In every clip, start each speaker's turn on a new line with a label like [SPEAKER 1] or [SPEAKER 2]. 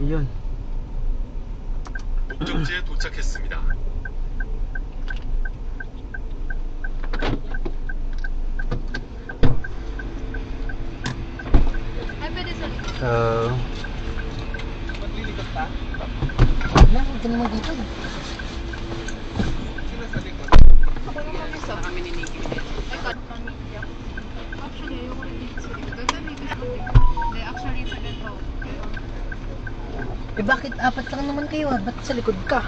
[SPEAKER 1] Yun.
[SPEAKER 2] 목적지에 도착했습니다.
[SPEAKER 3] Maglilikot pa?
[SPEAKER 4] Na, huwag ka naman dito.
[SPEAKER 3] Sino sa likod?
[SPEAKER 5] Ako naman isa. Kami ni Nikki. Actually, ayoko rin dito sa likod. Ganda dito sa likod. Hindi, actually, sa ganito.
[SPEAKER 4] Eh bakit apat lang naman kayo ah? Ba't sa likod ka?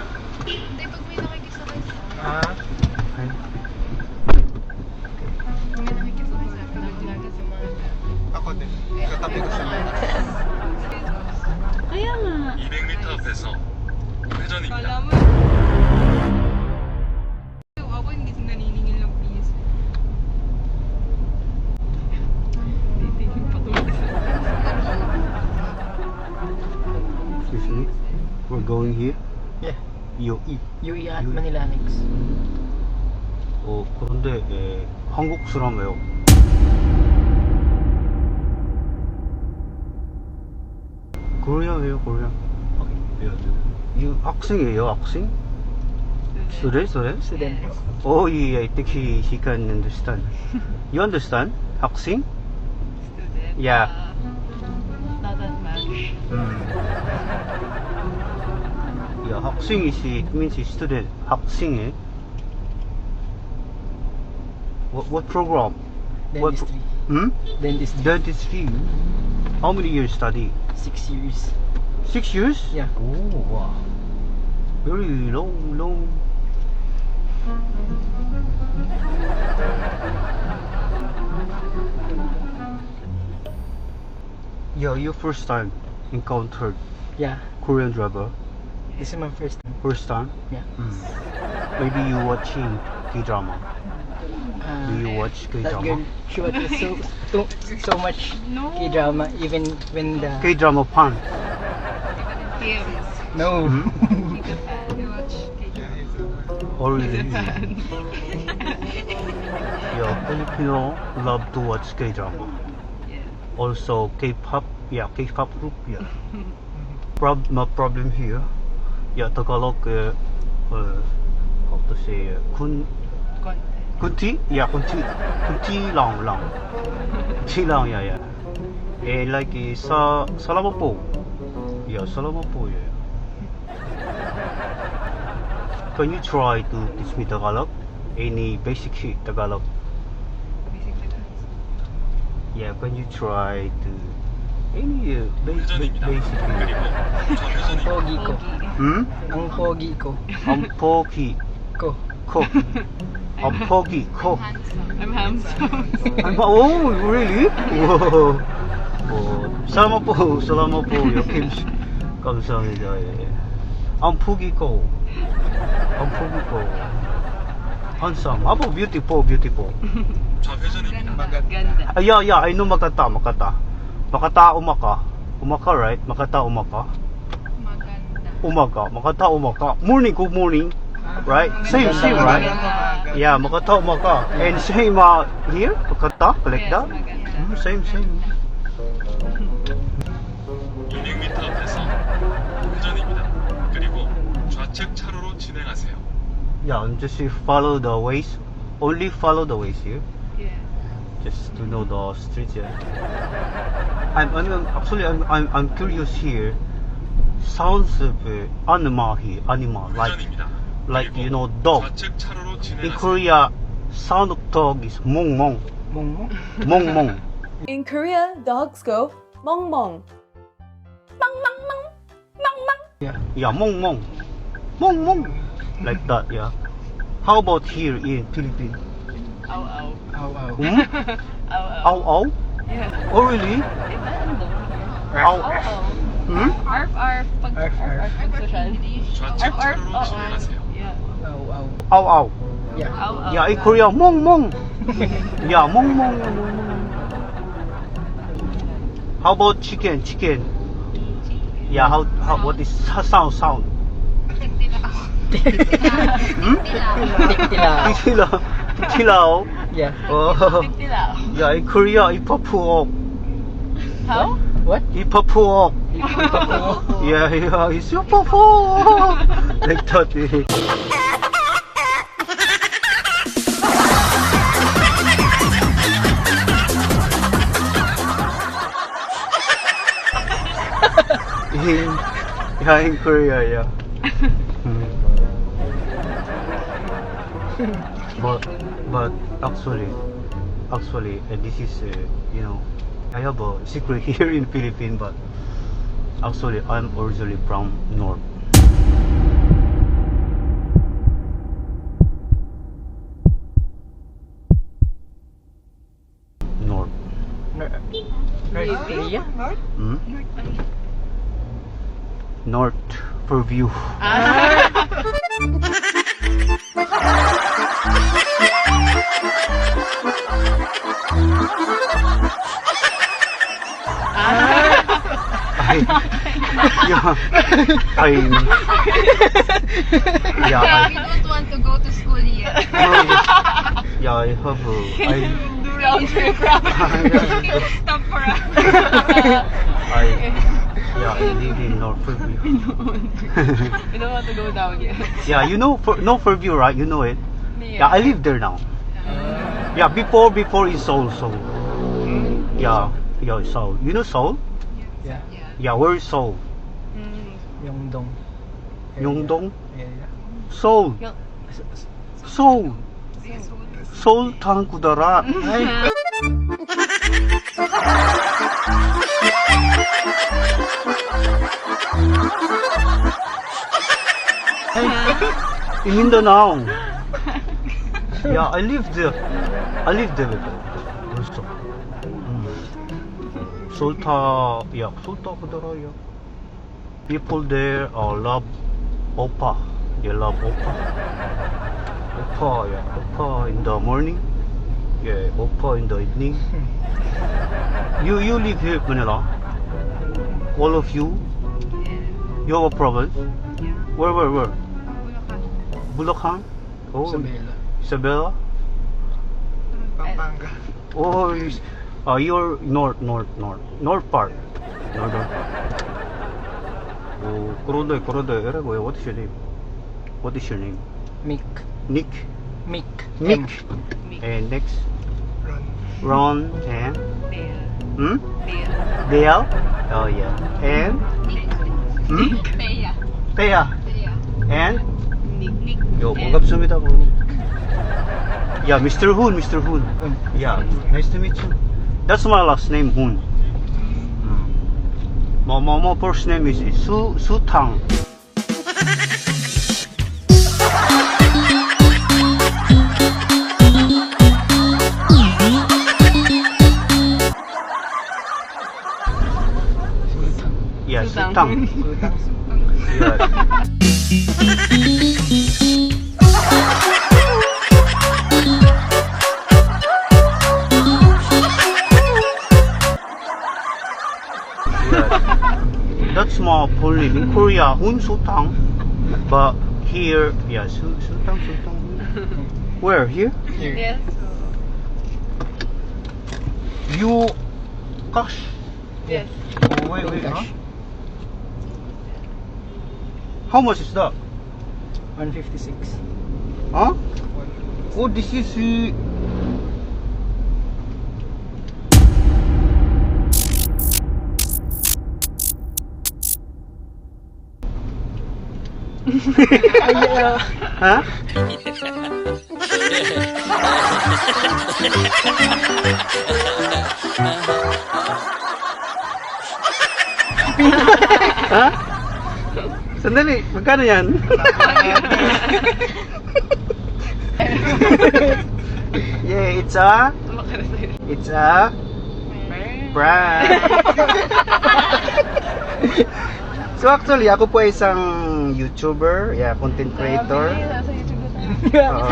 [SPEAKER 5] Hindi, pag may nakikisakay sa
[SPEAKER 3] Ah?
[SPEAKER 1] Ay.
[SPEAKER 5] Pag may nakikisakay sa akin, naglagas yung mga
[SPEAKER 3] Ako din. Katabi ko siya.
[SPEAKER 5] Kaya nga.
[SPEAKER 2] 200m 앞에서 회전입니다.
[SPEAKER 5] Ako hindi naniningil ng peace. Titigil pa tulad sa
[SPEAKER 1] Excuse me. We're going here.
[SPEAKER 4] Yeah.
[SPEAKER 1] UE.
[SPEAKER 4] UE at Manila Annex.
[SPEAKER 1] 그런데 한국 사람이에요. 코리아예요, 코리아. 이 학생이에요, 학생? Student?
[SPEAKER 4] Student.
[SPEAKER 1] Oh, yeah, I think he can understand. You understand? 학생?
[SPEAKER 5] student.
[SPEAKER 1] Yeah.
[SPEAKER 5] Not that much.
[SPEAKER 1] Yeah, 학생 is it means student. 학생이. What program?
[SPEAKER 4] Dentistry.
[SPEAKER 1] Hmm?
[SPEAKER 4] Dentistry.
[SPEAKER 1] Dentistry. How many years study?
[SPEAKER 4] 6 years.
[SPEAKER 1] 6 years?
[SPEAKER 4] Yeah.
[SPEAKER 1] Oh, wow. Very long. Yeah, you first time encountered
[SPEAKER 4] Yeah.
[SPEAKER 1] Korean driver.
[SPEAKER 4] This is my first time.
[SPEAKER 1] First time?
[SPEAKER 4] Yeah.
[SPEAKER 1] Maybe you watching K-drama. Do you watch
[SPEAKER 4] That girl,
[SPEAKER 1] K-drama?
[SPEAKER 4] she watches so much
[SPEAKER 5] No.
[SPEAKER 4] K-drama, even when the...
[SPEAKER 1] K-drama fan.
[SPEAKER 5] Films.
[SPEAKER 4] No.
[SPEAKER 5] He's a fan. You watch K-drama.
[SPEAKER 1] Or
[SPEAKER 5] He's a fan.
[SPEAKER 1] yeah, Filipino love to watch K-drama.
[SPEAKER 5] Yeah.
[SPEAKER 1] Also K-pop, yeah, K-pop group, yeah. My problem here, yeah, Tagalog, how to say, kunti, yeah, kunti lang, yeah. Like Salamapo, yeah, Salamapo, yeah. Can you try to teach me Tagalog? Any basic Tagalog?
[SPEAKER 5] Basic Tagalog.
[SPEAKER 1] Yeah, can you try to any
[SPEAKER 2] 회전입니다.
[SPEAKER 1] basic?
[SPEAKER 2] 그리고
[SPEAKER 4] Ang
[SPEAKER 2] 좌회전입니다.
[SPEAKER 4] pogi ko.
[SPEAKER 1] Hmm?
[SPEAKER 4] Ang pogi ko.
[SPEAKER 1] Ang pogi
[SPEAKER 4] Ko.
[SPEAKER 1] ko. Ang pogi ko.
[SPEAKER 5] I'm handsome.
[SPEAKER 1] Oh, really? Wow. Salamat po, Kim. 감사합니다. 예. ang pogi ko. Handsome. Abo, beautiful.
[SPEAKER 2] 좌회전입니다.
[SPEAKER 5] Ganda.
[SPEAKER 1] Yeah, I know Makata. Umaka, right? Makata, Umaka.
[SPEAKER 5] Maganda.
[SPEAKER 1] Makata. Morning, good morning. Right? Same, right? Yeah, Makata, Umaka. And same here? Makata, like that?
[SPEAKER 5] Maganda.
[SPEAKER 1] Same.
[SPEAKER 2] 200m 앞에서 회전입니다. 그리고 좌측 차로로 진행하세요.
[SPEAKER 1] Yeah, and just follow the ways. Only follow the ways here.
[SPEAKER 5] Yeah.
[SPEAKER 1] Just to know the streets. Yeah. I'm curious here. Sounds of animal here. Animal
[SPEAKER 2] 회전입니다.
[SPEAKER 1] like
[SPEAKER 2] 그리고
[SPEAKER 1] you know dog.
[SPEAKER 2] 좌측 차로로
[SPEAKER 1] In
[SPEAKER 2] 진행하세요.
[SPEAKER 1] Korea, sound of dog is 몽몽. 몽몽.
[SPEAKER 6] In Korea, dogs go mong mong. Mong mong mong. Mong mong.
[SPEAKER 1] Yeah, 몽몽. Like that. Yeah. How about here in Philippines?
[SPEAKER 5] Ow.
[SPEAKER 1] Hmm?
[SPEAKER 5] Ow.
[SPEAKER 1] Ow.
[SPEAKER 5] Yeah.
[SPEAKER 1] Oh really?
[SPEAKER 5] Depende.
[SPEAKER 1] Ow. Hmm?
[SPEAKER 5] Arf. Social.
[SPEAKER 2] 좌측 차로로 진행하세요.
[SPEAKER 5] Yeah.
[SPEAKER 1] Ow.
[SPEAKER 4] Yeah.
[SPEAKER 5] Ow.
[SPEAKER 1] Yeah, in Korea, 몽몽. Yeah, 몽몽. How about chicken? Yeah, how what is sound? Hmm? Tilaw.
[SPEAKER 4] Yeah.
[SPEAKER 1] Oh.
[SPEAKER 5] Tigtilaw.
[SPEAKER 1] Yeah, in Korea, ipapuok.
[SPEAKER 5] How?
[SPEAKER 4] What?
[SPEAKER 1] Ipapuok. Yeah, it's super full. Like that. Eh. In Korea, yeah. But actually, this is you know, I have a secret here in Philippines, but actually I'm originally from North. North.
[SPEAKER 4] North Korea?
[SPEAKER 1] Hmm? North Purview.
[SPEAKER 5] We don't want to go to school yet.
[SPEAKER 1] Yeah, I have
[SPEAKER 5] Stop for us.
[SPEAKER 1] I live in North Purview.
[SPEAKER 6] We don't want to go down yet.
[SPEAKER 1] Yeah, you know North Purview, right? You know it. Yeah, I live there now. Yeah, before in Seoul. Yeah, Seoul. You know Seoul?
[SPEAKER 4] Yeah.
[SPEAKER 1] Yeah, where is Seoul?
[SPEAKER 4] Yeongdong.
[SPEAKER 1] Yeongdong?
[SPEAKER 4] Yeah.
[SPEAKER 1] Seoul. Seoul. Seoul Tang Kudarat. In Mindanao. Yeah, I live there also. Sulta Kudara, yeah. People there love oppa. They love oppa. Oppa in the morning. Yeah, oppa in the evening. You live here, Manila. All of you. You have a province. Where? Bulacan. Oh, Isabela.
[SPEAKER 3] Pampanga.
[SPEAKER 1] Oh, you're north part. Northern part. Oh, Kuroda. What is your name?
[SPEAKER 4] Mick.
[SPEAKER 1] Nick.
[SPEAKER 4] Mick.
[SPEAKER 1] Mick. And next,
[SPEAKER 3] Ron.
[SPEAKER 1] Ron and Dale. Oh yeah. And Thea. And yo, 반갑습니다. Yeah, Mr. Hoon. Yeah, nice to meet you. That's my last name, Hoon. My first name is Su Tang. Yeah, Su Tang. Yeah. That's my full name. In Korea, Hoon Sotang. But here, yeah, Sotang. Where? Here?
[SPEAKER 6] Yes.
[SPEAKER 1] You Cash.
[SPEAKER 6] Yes.
[SPEAKER 1] Oh, wait, huh? How much is that?
[SPEAKER 4] 156.
[SPEAKER 1] Huh? Oh, this is huh? Huh? Sandali, magkano yan? Yeah, it's a brand. So actually, ako po ay isang YouTuber, yeah, content creator.
[SPEAKER 6] Nasa YouTube na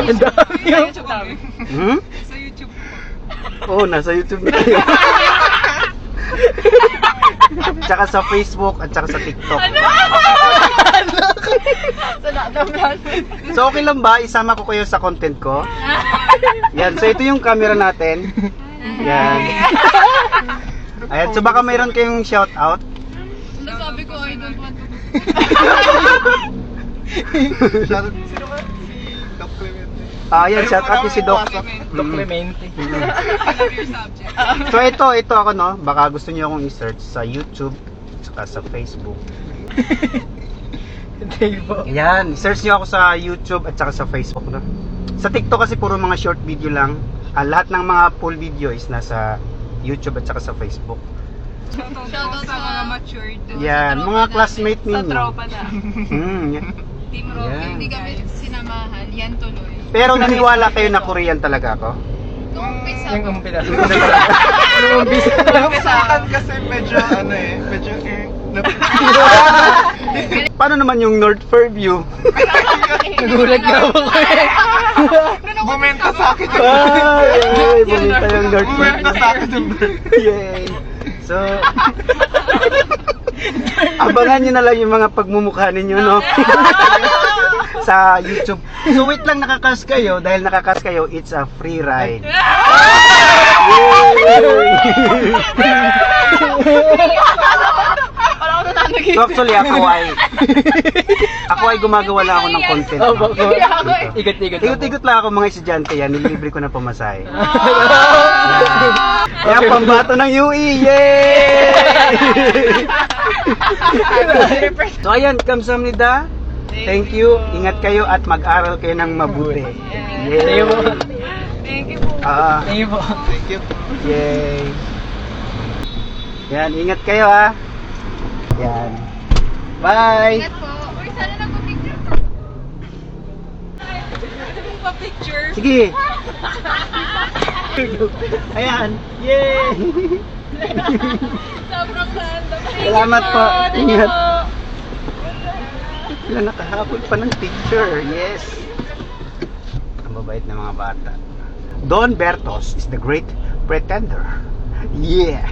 [SPEAKER 4] Ang dami.
[SPEAKER 6] Sa YouTube namin.
[SPEAKER 1] Hmm?
[SPEAKER 6] Sa YouTube po.
[SPEAKER 1] Oo, nasa YouTube na tayo. Tsaka sa Facebook at tsaka sa TikTok. So okay lang ba? Isama ko kayo sa content ko? Yan, so ito yung camera natin. Yan. Ayan, so baka mayroon kayong shout out.
[SPEAKER 5] Sabi ko, I don't want to.
[SPEAKER 3] Shoutout sino ka? Si Doc Clemente.
[SPEAKER 1] Yan, shout out si Doc.
[SPEAKER 4] Doc Clemente.
[SPEAKER 5] I love your subject.
[SPEAKER 1] So ito ako no, baka gusto niyo akong i-search sa YouTube saka sa Facebook.
[SPEAKER 4] Hindi po.
[SPEAKER 1] Yan, search niyo ako sa YouTube at saka sa Facebook no. Sa TikTok kasi puro mga short video lang. Lahat ng mga full video is nasa YouTube at saka sa Facebook.
[SPEAKER 5] Shoutout sa mga matured.
[SPEAKER 1] Yan, mga classmate
[SPEAKER 5] Sa
[SPEAKER 1] ninyo.
[SPEAKER 5] tropa na.
[SPEAKER 1] Yan.
[SPEAKER 5] Team Rocky.
[SPEAKER 1] Yan.
[SPEAKER 5] Hindi kami sinamahan. Yan tuloy.
[SPEAKER 1] Pero naniwala kayo na Korean talaga ako?
[SPEAKER 5] Nung umpisa.
[SPEAKER 4] Yung umpisa. Yung umpisa.
[SPEAKER 3] Sa akin kasi medyo medyo
[SPEAKER 1] Paano naman yung North Fairview?
[SPEAKER 4] Nagulat nga ako.
[SPEAKER 3] Bumenta sa akin
[SPEAKER 1] Ay, bumita yung North
[SPEAKER 3] Bumenta sa akin yung
[SPEAKER 1] Yay! So, abangan nyo na lang yung mga pagmumukha ninyo, no? Sa YouTube. So, wait lang, nakakas kayo. Dahil nakakas kayo, it's a free ride. So, actually, ako ay gumagawa lang ako ng content.
[SPEAKER 4] Oh, bako. Ikot-ikot.
[SPEAKER 1] Ikot-ikot lang ako mga estudyante yan, nililibre ko na pamasahe. Kaya pambato ng UE, yay! So ayan, kamsahamnida. Thank you, ingat kayo at mag-aral kayo ng mabuti.
[SPEAKER 4] Thank you po.
[SPEAKER 5] Thank you po.
[SPEAKER 4] Thank you po.
[SPEAKER 3] Thank you.
[SPEAKER 1] Yay! Yan, ingat kayo ha. Yan. Bye!
[SPEAKER 5] Ingat po. Uy, sana nagpa-picture. Pa-picture.
[SPEAKER 1] Sige! Ayan! Yay!
[SPEAKER 5] Sobrang random.
[SPEAKER 1] Salamat po. Ingat. Sila nakahabol pa ng picture. Yes. Ang mabait na mga bata. Don Bertos is the great pretender. Yeah.